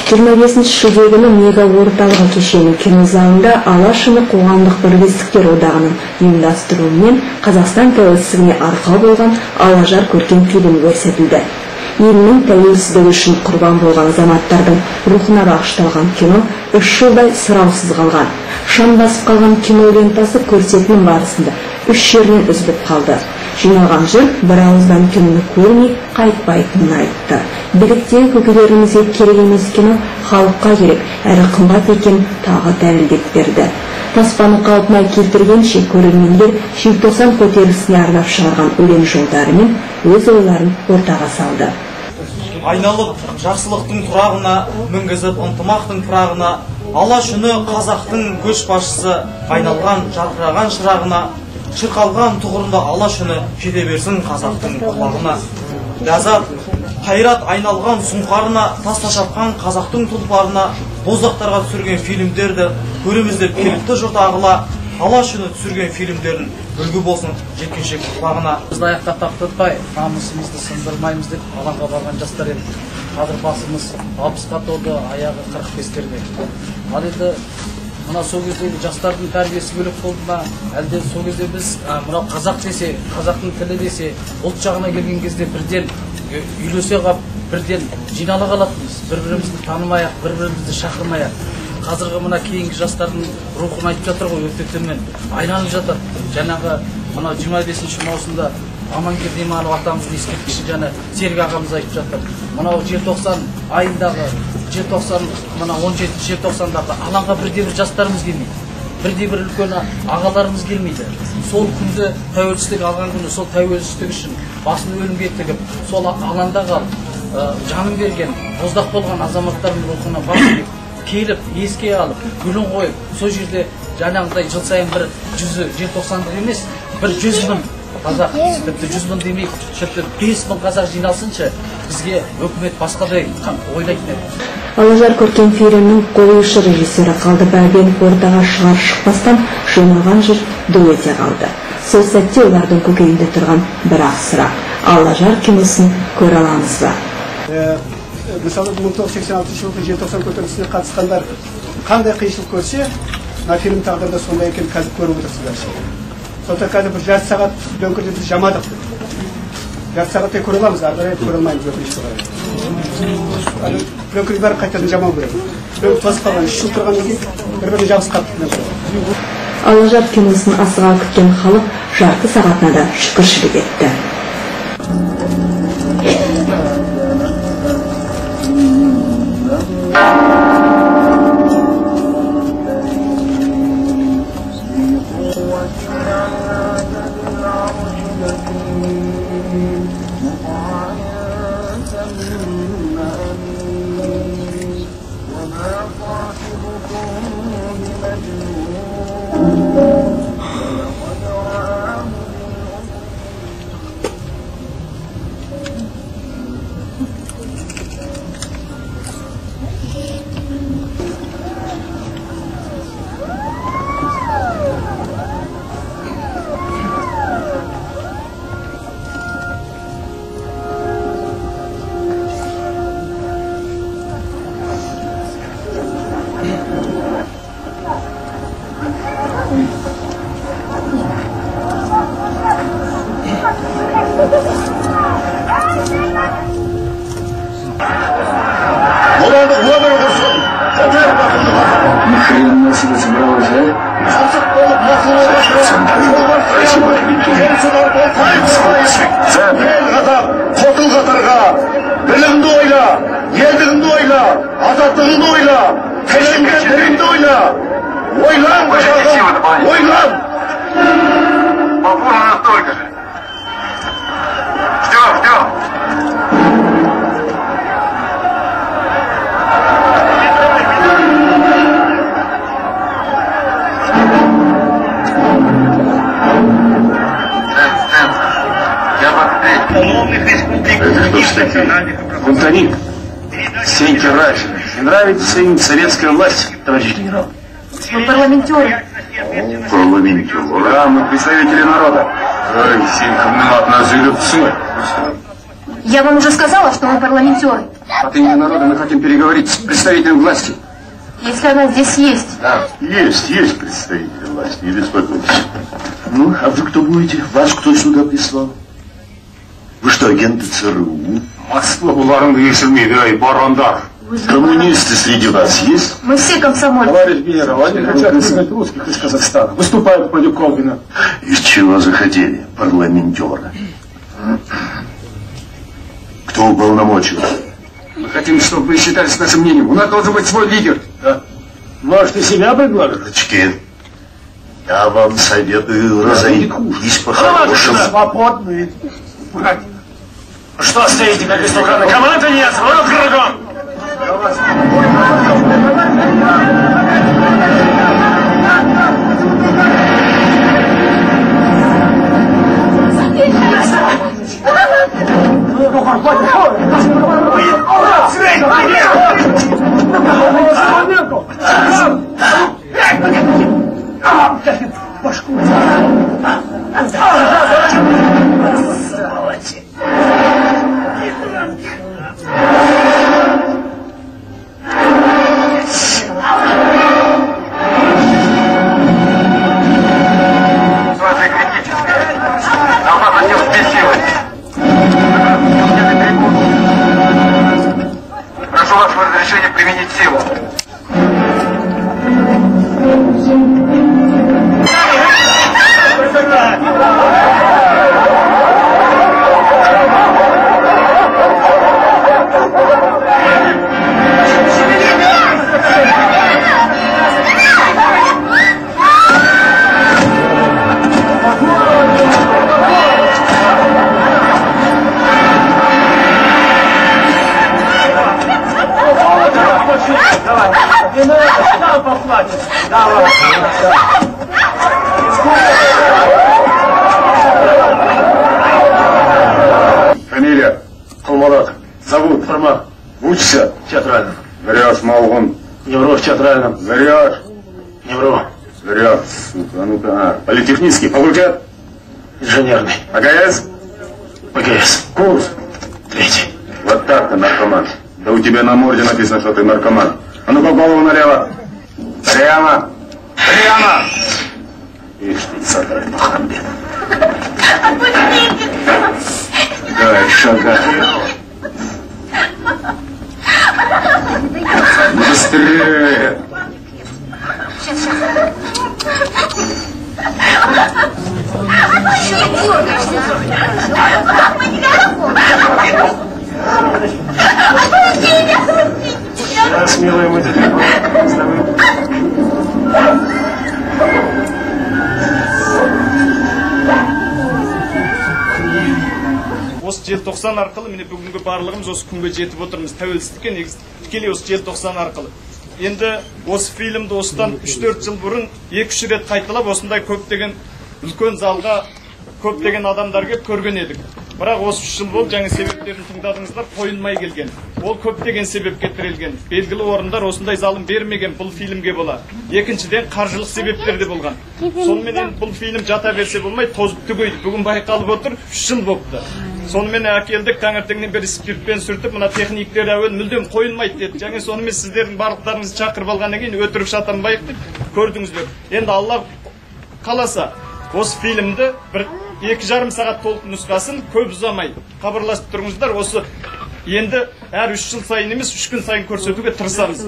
25 шілде күні Мега орталығы кешені кинозалында Алашыны қоғамдық бірлестіктер одағының ұйымдастыруымен Қазақстан тәуелсіздігіне арқау болған Алажар көркем фильмі көрсетілді. Елінің тәуелсіздігі үшін құрбан болған азаматтардың рухына бағышталған кино 3 жылдай сұраусыз қалған. Шам басып қалған кино лентасы көрсетілім барысында 3 жерден үзіліп қалды. Жиналған жұрт бір ауыздан киноны көрмей қайтпайтынын айтты. Биліктегі көкелерімізге керек емес кино халыққа керек, әрі қымбат екен тағы дәлелдеп берді. Таспаны қалпына келтіргенше көрермендер желтоқсан көтерілісіне арнап шығарған өлең жолдарымен өз ойларын ортаға салды. Айналып жақсылықтың тұрағына, мінгізіп ынтымақтың пырағына, Алаш үні қазақтың көшбасшысы, айналған жарқыраған шырағына, шырқалған тұғырында Алаш үні жете берсін қазақтың құлағына. Ләззат, қайрат айналған сұңқарына, таста шапқан қазақтың тұлпарына, боздақтарға түсірген фильмдерді көреміздеп келіпті жұрт ағыла. Алаш үні түсірген фильмдерін үлгі болсын жеткіншек ұрпағына. Бізді аяққа таптатпай, намысымызды сындырмаймыз деп алаңға барған жастар еді. Қазір басымыз 60-қа толды, аяғы 45-терде. Ал енді мына сол кездегі жастардың тәрбиесі бөлек болды ма, әлде сол кезде біз мынау қазақ десе, қазақтың тілі десе, ұлт жағына келген кезде бірден үйлесе қап, бірден жинала қалатынбыз, бір-бірімізді танымай-ақ, бір-бірімізді шақырмай-ақ. Қазіргі мына кейінгі жастардың рухын айтып жатыр ғой, өтпектермен айналып жатыр. Жаңағы мына 25 маусымда Амангелді Иманов атамыздың ескерткіші жаңа Серік ағамыз айтып жатыр. Мынау желтоқсан айындағы, мына 17 желтоқсандағы алаңға бірде-бір жастарымыз келмейді. Бірде-бір үлкен ағаларымыз келмейді. Сол күнді тәуелсіздік алған күні, сол тәуелсіздік үшін басын өлімге тігіп, сол алаңда қалып, жанын берген, боздақ болған азаматтардың рухына басып келіп, еске алып, гүлін қойып, сол жерде жаңағыдай жыл сайын бір 100 желтоқсандық емес, бір 100 мың қазақ, тіпті 100 мың демейік, тіпті 5 мың қазақ жиналсыншы, бізге өкімет басқадай ойлайтын еді. Алажар көркем фильмнің қоюшы режиссері Қалдыбайбенов ортаға шығар-шықпастан жиналған жұрт ду ете қалды. Сол сәтте олардың көкейінде тұрған бір-ақ сұрақ: Алажар киносын көре аламыз ба? Мысалы 1986 жылғы желтоқсан көтерілісіне қатысқандар қандай қиыншылық көрсе, мына фильм тағдырында сондай екен қазір көріп отырсыздар. Сондықтан қазір бір жарты сағат дөңгелеп біз жамадық. Жарты сағаттай көре аламыз, ары қарай көре алмаймыз, өкінішке орай. Дөңгелек бәрі қайтадан жамау керек. Дөңгелек тосып қалған, 3 жыл тұрғаннан кейін бір-біріне жабысып қалды. Алажар киносын асыға күткен халық жарты сағатына да шүкіршілік етті. Қотыл қатарға, білімді ойла, елдігіңді ойла, азаттығыңды ойла, тіліңді діліңді ойла. Ойлан, қашағым, ойлан! Попорно настолько же. Ждем. Гунтарин, Сеньки Райшин, не нравится им советская власть, товарищ генерал? Мы парламентеры. Парламентеры, мы представители народа. Сенька, от нас идет сын. Я вам уже сказала, что мы парламентеры. От имени народа мы хотим переговорить с представителем власти. Если она здесь есть. Да. Есть представители власти, не беспокойтесь. Ну, а вы кто будете? Вас кто сюда прислал? Вы что, агенты ЦРУ? Москва буларынды ешілмейді, ай, барандар. Коммунисты среди вас есть? Мы все комсомольцы. Товарищ генерал, они хотят изгнать русских из Казахстана. Выступают против Колбина. Из чего захотели? Парламентера. Кто уполномочил? Мы хотим, чтобы вы считались нашим мнением. У нас должен быть свой лидер. Да. Может, и себя предложить? Дочки, я вам советую разойтись по-хорошему. Свободные. Что стоите, как беспокойно? Команды нет, рук кругом! Прошу вас разрешения применить силу. Фамилия? Кулмалак. Зовут? Формат. Учишься? Театральным. Врешь, Молгун. Не вру в театральном. Врешь. Не вру. Врешь. Сука, ну-ка. А, политехнический факультет? Инженерный. АГС? ПГС. Курс? 3. Вот так-то, наркоман. Да у тебя на морде написано, что ты наркоман. А ну-ка голову налево. Прямо. Прямо. Ишь ты, сатай, Мухаммед. Давай, шагай. Быстрее. Смелые мы Осы желтоқсан арқылы міне бүгінгі барлығымыз осы күнге жетіп отырмыз. Тәуелсіздікке негізі тікелей осы желтоқсан арқылы. Енді осы фильмді осыдан 3-4 жыл бұрын 2-3 рет қайталап осындай көптеген үлкен залға көптеген адамдар келіп көрген едік. Бірақ осы 3 жыл болып жаңа себептерін тыңдадыңыздар, қойылмай келген. Ол көптеген себепке тірелген. Белгілі орындар осындай залын бермеген бұл фильмге бола. Екіншіден қаржылық себептер де болған. Сонымен бұл фильм жата берсе болмай, тозып түгейді. Бүгін байқалып отыр, 3 жыл болыпты. Сонымен әкелдік, таңертеңнен бері спиртпен сүртіп, мына техниктер әуел мүлдем қойылмайды деді. Және сонымен сіздердің барлықтарыңызды шақырып алғаннан кейін өтірік шатанбайық деп көрдіңіздер. Енді Алла қаласа, осы фильмді бір 2,5 сағат толық нұсқасын көп ұзамай хабарласып тұрыңыздар. Осы енді әр 3 жыл сайын емес, 3 күн сайын көрсетуге тырысамыз.